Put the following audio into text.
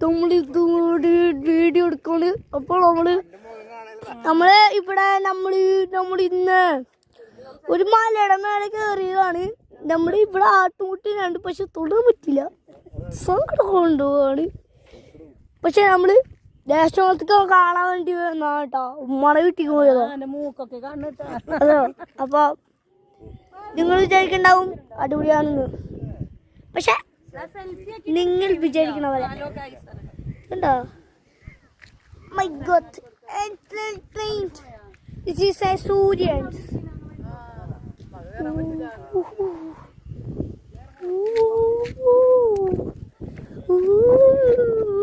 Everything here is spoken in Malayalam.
നമ്മളിത് വീഡിയോ എടുക്കാണ്. അപ്പോൾ നമ്മള് ഇവിടെ നമ്മളിന്ന് ഒരു മലയുടെ മേലെ കയറിയതാണ്. നമ്മുടെ ഇവിടെ ആട്ടുമുട്ടിനുണ്ട്, പക്ഷെ തൊടാൻ പറ്റില്ല, സങ്കടം കൊണ്ടുപോവാണ്. പക്ഷെ നമ്മള് ദേശത്തേക്ക് കാണാൻ വേണ്ടി വന്നാ കേട്ടോ, ഉമ്മടെ വീട്ടിക്ക് പോയതോ. അതോ അപ്പൊ നിങ്ങൾ വിചാരിക്കണ്ടാവും അടിപൊളിയാണെന്ന്, പക്ഷെ നിങ്ങൾ വിചാരിക്കണ പോലെ കണ്ടോ. My God, this is a Surian. Ooh.